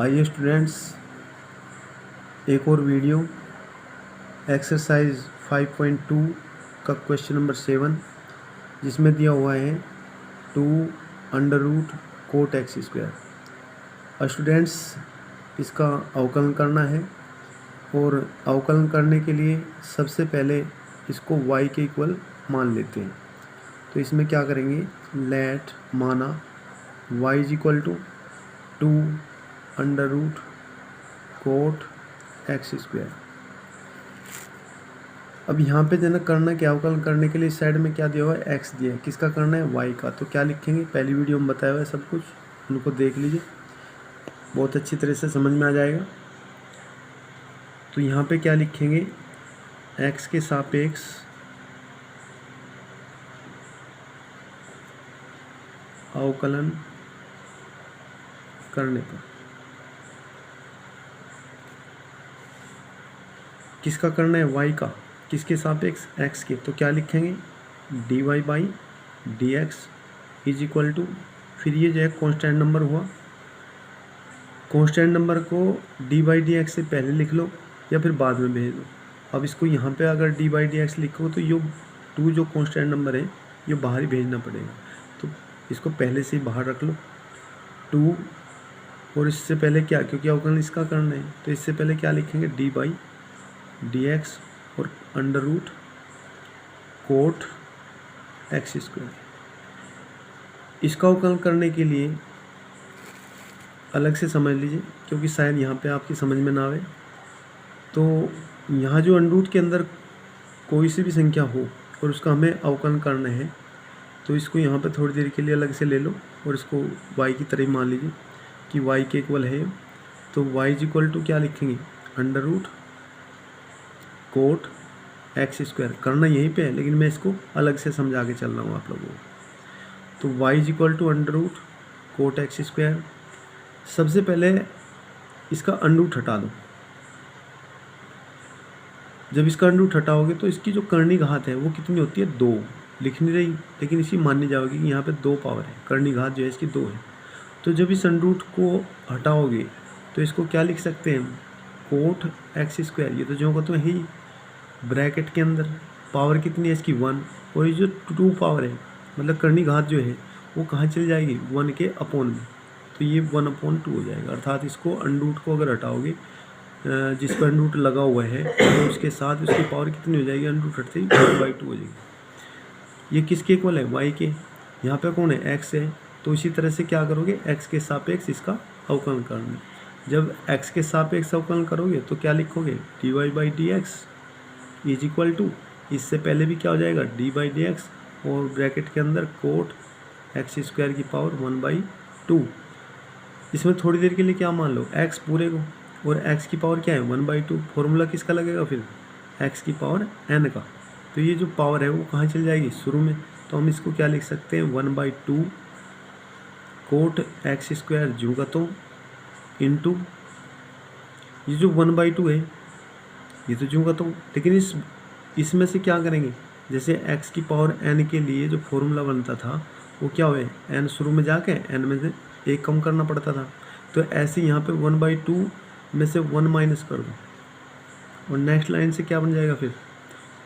आइए स्टूडेंट्स, एक और वीडियो एक्सरसाइज 5.2 का क्वेश्चन नंबर 7 जिसमें दिया हुआ है 2 under root cot x square. Students, इसका अवकलन करना है और अवकलन करने के लिए सबसे पहले इसको y के इक्वल मान लेते हैं। तो इसमें क्या करेंगे, लेट माना y is equal to 2 under root cot x square. अब यहाँ पे देना करना क्या, अवकलन करने के लिए इस साइड में क्या दिया हुआ है, एक्स दिया है। किसका करना है, वाई का। तो क्या लिखेंगे, पहली वीडियो में बताया हुआ है सब कुछ, उनको देख लीजिए, बहुत अच्छी तरह से समझ में आ जाएगा। तो यहाँ पे क्या लिखेंगे, एक्स के सापेक्ष अवकलन करने पर किसका करना है, वाई का। किसके सापेक्ष, एक्स के। तो क्या लिखेंगे, d y by d x is equal to, फिर ये जो है कॉन्स्टेंट नंबर हुआ, कॉन्स्टेंट नंबर को डी बाई डी एक्स से पहले लिख लो या फिर बाद में भेज दो। अब इसको यहाँ पे अगर डी बाई डी एक्स लिखो तो ये 2 जो कॉन्स्टेंट नंबर है ये बाहर ही भेजना पड़ेगा। तो इसको पहले से ही बाहर रख लो 2, और इससे पहले क्या, क्योंकि अवकलन इसका करना है तो इससे पहले क्या लिखेंगे, डी बाई डी एक्स और under root cot x square. इसका अवकलन करने के लिए अलग से समझ लीजिए, क्योंकि शायद यहाँ पे आपकी समझ में ना आवे। तो यहाँ जो अंडर रूट के अंदर कोई सी भी संख्या हो और उसका हमें अवकलन करना है, तो इसको यहाँ पे थोड़ी देर के लिए अलग से ले लो और इसको y की तरह मान लीजिए कि y के इक्वल है। तो y इज इक्वल टू क्या लिखेंगे, under root cot x square. करना यहीं पे है, लेकिन मैं इसको अलग से समझा के चल रहा हूँ आप लोगों को। तो y is equal to under root cot x square. सबसे पहले इसका अंडर रूट हटा दो। जब इसका अंडर रूट हटाओगे तो इसकी जो कर्णी घात है वो कितनी होती है, 2। लिख नहीं रही, लेकिन इसी माननी जाओगी कि यहाँ पे 2 पावर है, कर्णी घात जो है इसकी 2 है। तो जब इस अंडर रूट को हटाओगे तो इसको क्या लिख सकते हैं, कोट एक्स स्क्वायर। ये तो जो होगा तो है ही, ब्रैकेट के अंदर पावर कितनी है इसकी, 1, और ये जो 2 पावर है मतलब कर्णी घात जो है वो कहाँ चली जाएगी, 1 के अपोन में। तो ये 1/2 हो जाएगा। अर्थात इसको अंडर रूट को अगर हटाओगे, जिस पर अंडर रूट लगा हुआ है, तो उसके साथ उसकी पावर कितनी हो जाएगी, अंडर रूट हटते ही 1/2 हो जाएगी। ये किसके इक्वल है, वाई के। यहाँ पे कौन है, एक्स है। तो इसी तरह से क्या करोगे, एक्स के सापेक्ष इसका अवकलन करना। जब एक्स के सापेक्ष अवकलन करोगे तो क्या लिखोगे, d y by d x is equal to, इससे पहले भी क्या हो जाएगा, डी बाई डी एक्स और ब्रैकेट के अंदर कोट एक्स स्क्वायर की पावर 1/2। इसमें थोड़ी देर के लिए क्या मान लो, एक्स पूरे को, और एक्स की पावर क्या है, 1/2। फॉर्मूला किसका लगेगा फिर, एक्स की पावर एन का। तो ये जो पावर है वो कहाँ चली जाएगी, शुरू में। तो हम इसको क्या लिख सकते हैं, 1/2 कोट एक्स स्क्वायर जुगतों इंटू, ये जो 1/2 है ये तो जुगतों, लेकिन इसमें से क्या करेंगे, जैसे एक्स की पावर एन के लिए जो फॉर्मूला बनता था वो क्या हुए, एन शुरू में जाके एन में से 1 कम करना पड़ता था। तो ऐसे यहाँ पे 1/2 में से 1 माइनस कर दो, और नेक्स्ट लाइन से क्या बन जाएगा फिर।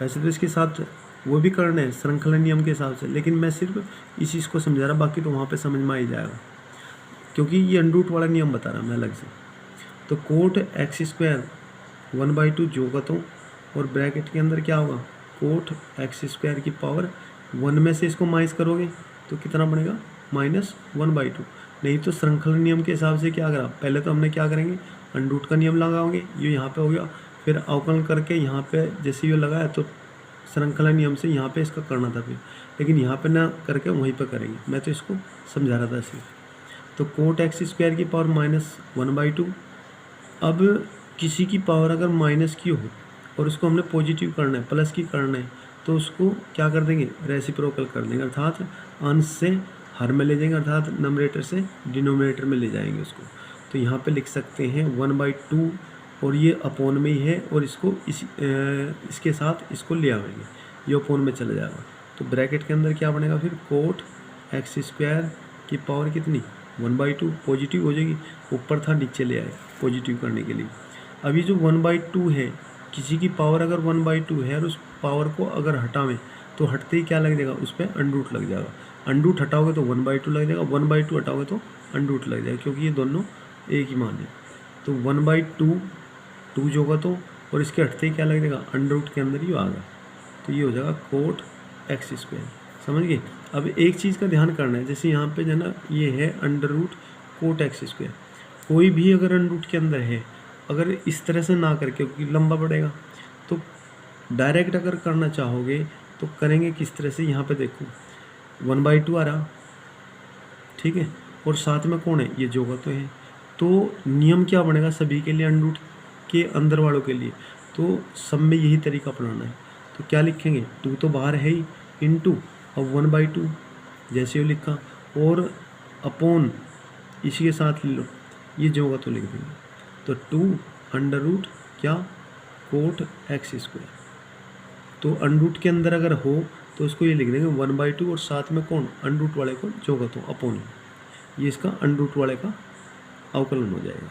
वैसे तो इसके साथ वो भी करना है श्रृंखला नियम के हिसाब से, लेकिन मैं सिर्फ इस चीज़ को समझा रहा, बाकी तो वहाँ पे समझ में आ ही जाएगा, क्योंकि ये अंडर रूट वाला नियम बता रहा मैं अलग से। तो कोट एक्स स्क्वायर 1/2 जोगतों, और ब्रैकेट के अंदर क्या होगा, कोट एक्स स्क्वायर की पावर 1 में से इसको माइनस करोगे तो कितना बनेगा, -1/2। नहीं तो श्रृंखला नियम के हिसाब से क्या करा, पहले तो हमने क्या करेंगे, अंडर रूट का नियम लगाओगे, ये यहाँ पे हो गया, फिर अवकलन करके यहाँ पे जैसे ये लगाया तो श्रृंखला नियम से यहाँ पे इसका करना था फिर, लेकिन यहाँ पे ना करके वहीं पे करेंगे। मैं तो इसको समझा रहा था सिर्फ। तो कोट एक्स स्क्वायर की पावर -1/2। अब किसी की पावर अगर माइनस की हो और उसको हमने पॉजिटिव करना है, प्लस की करना है, तो उसको क्या कर देंगे, रेसिप्रोकल कर देंगे, अर्थात अंश से हर में ले जाएंगे, अर्थात नंबरेटर से डिनोमिनेटर में ले जाएंगे उसको। तो यहाँ पे लिख सकते हैं 1/2, और ये अपोन में ही है, और इसको इसके साथ इसको ले आएंगे, ये अपोन में चला जाएगा। तो ब्रैकेट के अंदर क्या बनेगा फिर, कोट एक्स स्क्वायर की पावर कितनी, 1/2 पॉजिटिव हो जाएगी, ऊपर था नीचे ले आए पॉजिटिव करने के लिए। अब ये जो 1/2 है, किसी की पावर अगर 1/2 है और उस पावर को अगर हटावें तो हटते ही क्या लग जाएगा, उस पर अंडरूट लग जाएगा। अंडरूट हटाओगे तो 1/2 लग जाएगा, 1/2 हटाओगे तो अंडरूट लग जाएगा, क्योंकि ये दोनों एक ही मान है। तो 1/2 2 जो होगा तो, और इसके हटते ही क्या लग जाएगा, अंडरूट के अंदर ही आ गया, तो ये हो जाएगा कोट एक्स स्क्वायर। समझ गए। अब एक चीज़ का ध्यान करना है, जैसे यहाँ पे जो ना ये है अंडररूट कोट एक्स स्क्वायर, कोई भी अगर अंडरूट के अंदर है, अगर इस तरह से ना करके, क्योंकि लंबा पड़ेगा, तो डायरेक्ट अगर करना चाहोगे तो करेंगे किस तरह से। यहाँ पे देखो 1/2 आ रहा, ठीक है, और साथ में कौन है, ये जोगा तो है। तो नियम क्या बनेगा सभी के लिए, अंडरूट के अंदर वालों के लिए, तो सब में यही तरीका अपनाना है। तो क्या लिखेंगे, 2 तो बाहर है ही, इनटू अब 1/2 जैसे ही लिखा, और अपॉन इसी के साथ ले लो, ये जो होगा तो लिख देंगे। तो 2 अंडररूट क्या, कोट एक्स स्क्वायर। तो अंडरूट के अंदर अगर हो तो उसको ये लिख देंगे 1/2 और साथ में कौन, अंडरूट वाले को जो होगा तो अपॉन, ये इसका अंडरूट वाले का अवकलन हो जाएगा।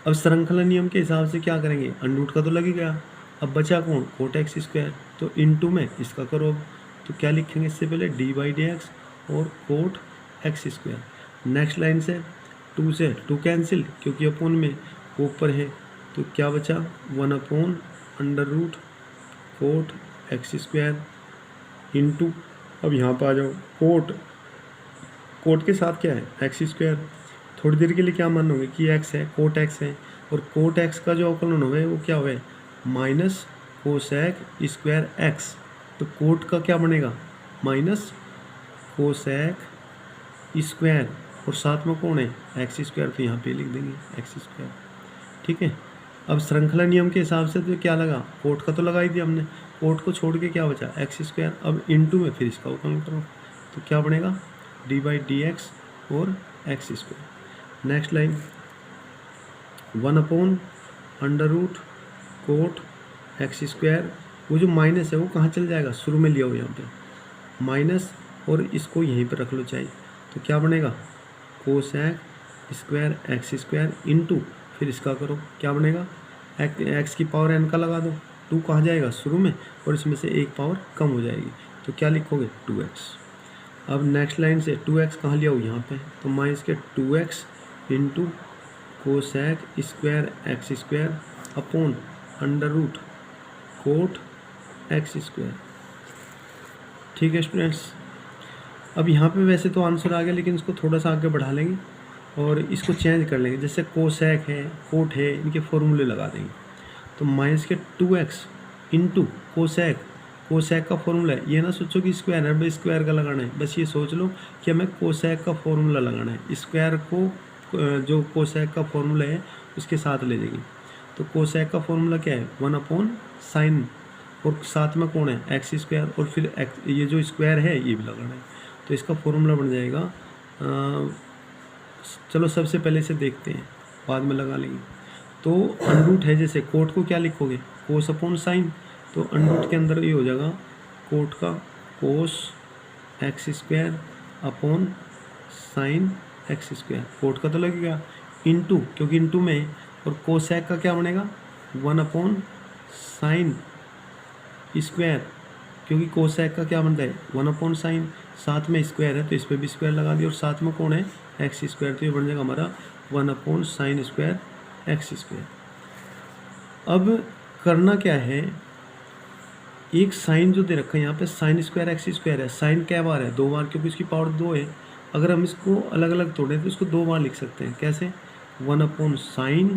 अब श्रृंखला नियम के हिसाब से क्या करेंगे, अंडरूट का तो लग ही गया, अब बचा कौन, कोट एक्स स्क्वायर, तो इनटू में इसका करो। तो क्या लिखेंगे, इससे पहले d/dx और cot x square. Next line से 2 से 2 कैंसिल, क्योंकि अपॉन में ऊपर है, तो क्या बचा 1/√अंडररूट कोट एक्स स्क्वायर इनटू, अब यहाँ पर आ जाओ, कोट के साथ क्या है, एक्स स्क्वायर। थोड़ी देर के लिए क्या मानोगे कि एक्स है, कोट एक्स है, और कोट एक्स का जो अवकलन हुआ है वो क्या हुआ है, माइनस कोसेक स्क्वायर एक्स। तो कोट का क्या बनेगा, माइनस कोसेक स्क्वायर, और साथ में कौन है, एक्स स्क्वायर, तो यहाँ पे लिख देंगे एक्स स्क्वायर। ठीक है। अब श्रृंखला नियम के हिसाब से तो क्या लगा, कोट का तो लगा ही दिया हमने, कोट को छोड़ के क्या बचा, एक्स स्क्वायर। अब इनटू में फिर इसका अवकलन करो, तो क्या बनेगा, d/dx और एक्स स्क्वायर। नेक्स्ट लाइन 1/√कोट एक्स स्क्वायर, वो जो माइनस है वो कहाँ चल जाएगा, शुरू में लिया हो यहाँ पे माइनस, और इसको यहीं पर रख लो चाहिए, तो क्या बनेगा, cosec square x square into, फिर इसका करो, क्या बनेगा, एक्स की पावर n का लगा दो, 2 कहाँ जाएगा, शुरू में, और इसमें से एक पावर कम हो जाएगी, तो क्या लिखोगे 2x। अब नेक्स्ट लाइन से 2x कहाँ लिया हो, यहाँ पे, तो माइनस के 2x into cosec square x square upon under root cot x square. ठीक है स्टूडेंट्स। अब यहाँ पे वैसे तो आंसर आ गया, लेकिन इसको थोड़ा सा आगे बढ़ा लेंगे और इसको चेंज कर लेंगे। जैसे कोसेक है, कोट है, इनके फॉर्मूले लगा देंगे। तो माइनस के 2x इंटू कोसेक का फॉर्मूला है, ये ना सोचो कि स्क्वायर है, बस स्क्वायर का लगाना है, बस ये सोच लो कि हमें कोसेक का फॉर्मूला लगाना है, स्क्वायर को जो कोसेक का फॉर्मूला है उसके साथ ले जाएंगे। तो कोसेक का फॉर्मूला क्या है, 1/sin, और साथ में कौन है, एक्स स्क्वायर, और फिर ये जो स्क्वायर है ये भी लगाना है, तो इसका फॉर्मूला बन जाएगा। चलो सबसे पहले इसे देखते हैं, बाद में लगा लेंगे। तो अंडरूट है, जैसे कोट को क्या लिखोगे, कोस अपॉन साइन, तो अंडरूट के अंदर ये हो जाएगा कोट का cos x square upon sine x square, cot का तो लगेगा, इनटू, क्योंकि इनटू में, और कोसेक का क्या बनेगा 1/sin स्क्वायर, क्योंकि कोसेक का क्या बनता है 1/sin, साथ में स्क्वायर है तो इस पर भी स्क्वायर लगा दिया, और साथ में कौन है एक्स स्क्वायर, तो ये बन जाएगा हमारा 1/sin स्क्वायर एक्स स्क्वायर। अब करना क्या है, एक साइन जो दे रखा है यहाँ पे साइन स्क्वायर एक्स स्क्वायर है, साइन क्या बार है 2 बार, क्योंकि इसकी पावर 2 है। अगर हम इसको अलग अलग तोड़ें तो इसको 2 बार लिख सकते हैं, कैसे, 1/sin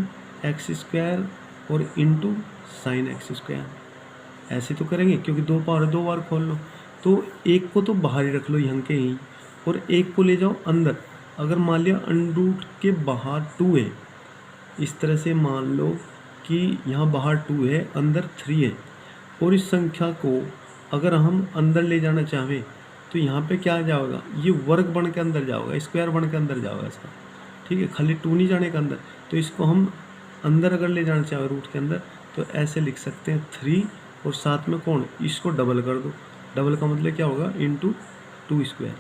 एक्स स्क्वायर और इंटू साइन एक्स स्क्वायर, ऐसे तो करेंगे, क्योंकि 2 पावर 2 बार खोल लो। तो एक को तो बाहर ही रख लो यहाँ के ही, और एक को ले जाओ अंदर। अगर मान लिया अंडरूट के बाहर 2 है, इस तरह से मान लो कि यहाँ बाहर 2 है, अंदर 3 है, और इस संख्या को अगर हम अंदर ले जाना चाहें तो यहाँ पे क्या जाएगा, ये वर्ग बन के अंदर जाएगा, स्क्वायर बन के अंदर जाएगा इसका। ठीक है, खाली 2 नहीं जाने के अंदर, तो इसको हम अंदर अगर ले जाना चाहें रूट के अंदर, तो ऐसे लिख सकते हैं 3, और साथ में कौन, इसको डबल कर दो, डबल का मतलब क्या होगा, इंटू 2 स्क्वायर।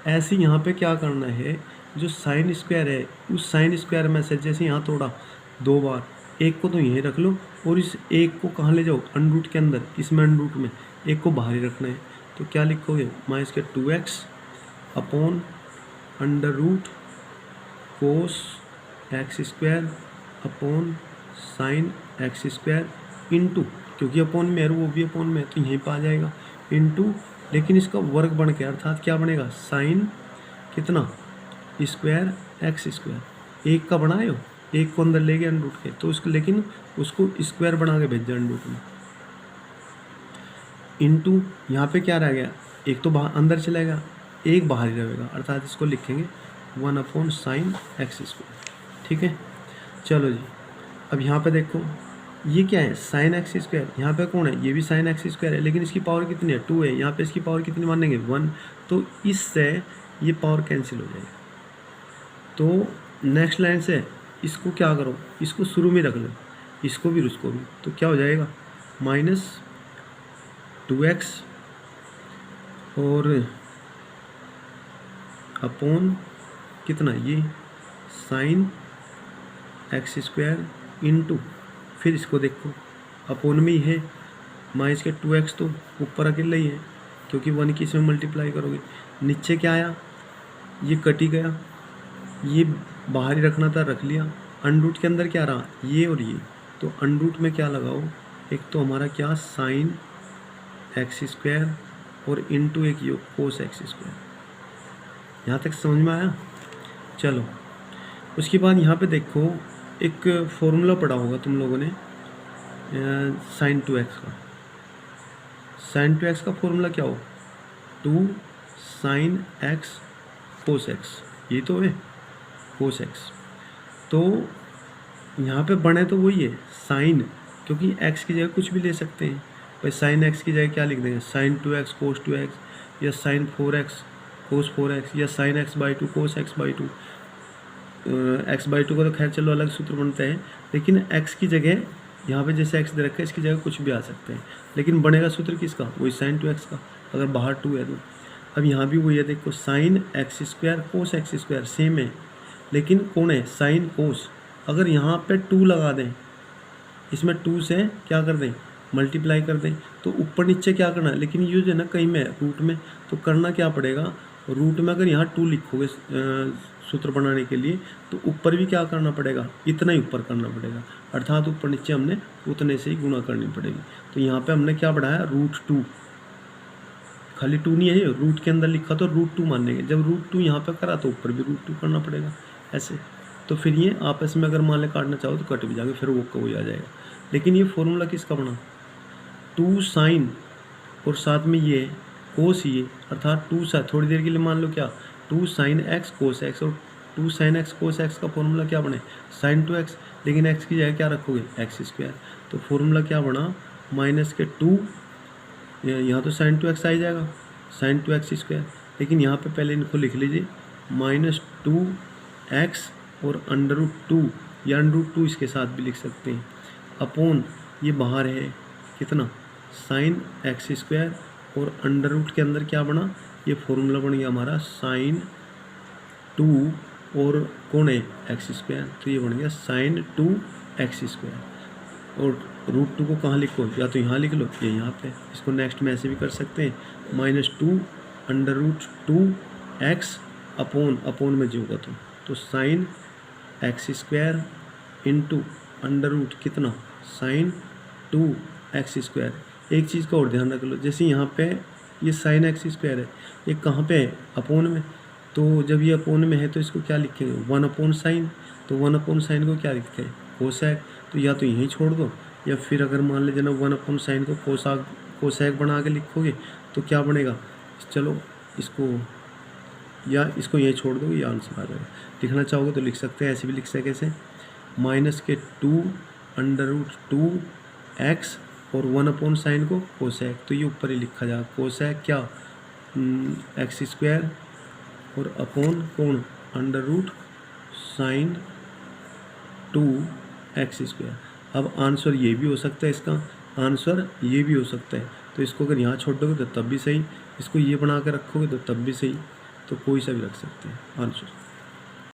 ऐसे यहाँ पे क्या करना है, जो साइन स्क्वायर है उस साइन स्क्वायर में से जैसे यहाँ तोड़ा 2 बार, एक को तो यहीं रख लो और इस एक को कहाँ ले जाओ, अंडरूट के अंदर, इसमें अंडरूट में एक को बाहर ही रखना है। तो क्या लिखोगे, माइनस के 2x upon under root cos x square upon sine x square into, क्योंकि अपॉन में है वो भी अपॉन में है तो यहीं पर आ जाएगा, इंटू, लेकिन इसका वर्ग बन के अर्थात क्या बनेगा, साइन कितना स्क्वायर एक्स स्क्वायर, एक का बनाए हो, एक को अंदर ले गए अंडरूट के, तो उसको लेकिन उसको स्क्वायर बना के भेज दिया अंडरूट में, इंटू यहाँ पे क्या रह गया, एक तो बाहर अंदर चलेगा, एक बाहर ही रहेगा, अर्थात इसको लिखेंगे 1 अपॉन साइन एक्स स्क्वायर। ठीक है, चलो जी, अब यहाँ पे देखो ये क्या है, साइन एक्स स्क्वायर, यहाँ पे कौन है, ये भी साइन एक्स स्क्वायर है, लेकिन इसकी पावर कितनी है, 2 है, यहाँ पे इसकी पावर कितनी मानेंगे, 1, तो इससे ये पावर कैंसिल हो जाएगा। तो नेक्स्ट लाइन से इसको क्या करो, इसको शुरू में रख लो, इसको भी उसको भी, तो क्या हो जाएगा, माइनस 2x और अपॉन कितना, ये साइन एक्स स्क्वायर इंटू, फिर इसको देखो अपॉन में ही है, माइनस के 2x तो ऊपर अकेला ही है क्योंकि 1 की इसमें मल्टीप्लाई करोगे, नीचे क्या आया, ये कट ही गया, ये बाहर ही रखना था, रख लिया, अंडरूट के अंदर क्या रहा, ये और ये, तो अंडरूट में क्या लगाओ, एक तो हमारा क्या साइन एक्स स्क्वायर और इंटू एक योग कोस एक्स स्क्वायर। यहाँ तक समझ में आया। चलो उसके बाद यहाँ पे देखो एक फॉर्मूला पढ़ा होगा तुम लोगों ने साइन 2x का, साइन 2x का फॉर्मूला क्या हो, 2 साइन एक्स कोस एक्स, ये तो है कोस एक्स, तो यहाँ पे बने तो वही है साइन, क्योंकि x की जगह कुछ भी ले सकते हैं भाई, साइन x की जगह क्या लिख देंगे, साइन 2x कोस 2x या साइन 4x कोस 4x या साइन x/2 कोस x/2, x/2 का तो खैर चलो अलग सूत्र बनता है, लेकिन x की जगह यहाँ पे जैसे x दे रखा है इसकी जगह कुछ भी आ सकते हैं, लेकिन बनेगा सूत्र किसका, वही साइन 2x का, अगर बाहर 2 है तो। अब यहाँ भी वही है, देखो साइन एक्स स्क्वायर कोस एक्स स्क्वायर सेम है, लेकिन कौन है, साइन कोस, अगर यहाँ पे 2 लगा दें, इसमें 2 से क्या कर दें, मल्टीप्लाई कर दें, तो ऊपर नीचे क्या करना है, लेकिन यूज है ना कहीं में रूट में, तो करना क्या पड़ेगा, रूट में अगर यहाँ 2 लिखोगे सूत्र बनाने के लिए, तो ऊपर भी क्या करना पड़ेगा, इतना ही ऊपर करना पड़ेगा, अर्थात ऊपर नीचे हमने उतने से ही गुणा करनी पड़ेगी। तो यहाँ पे हमने क्या बढ़ाया, √2, खाली 2 नहीं है, रूट के अंदर लिखा तो √2 मानेंगे, जब √2 यहाँ पे करा तो ऊपर भी √2 करना पड़ेगा ऐसे। तो फिर ये आपस में अगर मान ले काटना चाहो तो कट भी जाएंगे, फिर वो कोई आ जाएगा। लेकिन ये फॉर्मूला किसका बना, 2 साइन और साथ में ये कोस, ये अर्थात 2 सा, थोड़ी देर के लिए मान लो क्या, 2 साइन एक्स कोस एक्स, और 2 साइन एक्स कोस एक्स का फॉर्मूला क्या बने, साइन 2x, लेकिन x की जगह क्या रखोगे, एक्स स्क्वायर, तो फॉर्मूला क्या बना, माइनस के 2, यहाँ तो साइन 2x आ ही जाएगा, साइन 2x स्क्वायर, लेकिन यहाँ पे पहले इनको लिख लीजिए, माइनस 2x और √2 या √2 इसके साथ भी लिख सकते हैं, अपॉन ये बाहर है कितना, साइन एक्स स्क्वायर, और अंडर के अंदर क्या बना, ये फॉर्मूला बन गया हमारा साइन 2 और कौन है एक्स स्क्वायर, तो ये बन गया साइन 2x स्क्वायर, और √2 को कहाँ लिखो, या तो यहाँ लिख लो या यहाँ पे, इसको नेक्स्ट में ऐसे भी कर सकते हैं, -2 √2x अपॉन में जो होगा तो sign x square into under कितना, साइन 2x स्क्वायर। एक चीज़ का और ध्यान रख लो, जैसे यहाँ पे ये साइन एक्स स्क्वायर है, ये कहाँ पे है, अपॉन में, तो जब ये अपॉन में है तो इसको क्या लिखेंगे, 1 अपॉन साइन, तो 1 अपॉन साइन को क्या लिखते हैं, कोसैक, तो या तो यहीं छोड़ दो, या फिर अगर मान लीजिए ना 1 अपॉन साइन को कोसैक बना के लिखोगे तो क्या बनेगा, चलो इसको या इसको यहीं छोड़ दो, ये आंसर आ जाएगा। लिखना चाहोगे तो लिख सकते हैं, ऐसे भी लिख सकते कैसे, माइनस के 2 √2x और 1 अपॉन साइन को कोसैक, तो ये ऊपर ही लिखा जाएगा, कोसैक क्या एक्स स्क्वायर और अपॉन कौन अंडर साइन 2x स्क्वायर। अब आंसर ये भी हो सकता है, इसका आंसर ये भी हो सकता है, तो इसको अगर यहाँ छोड़ दोगे तो तब भी सही, इसको ये बना के रखोगे तो तब भी सही, तो कोई सा भी रख सकते हैं आंसर।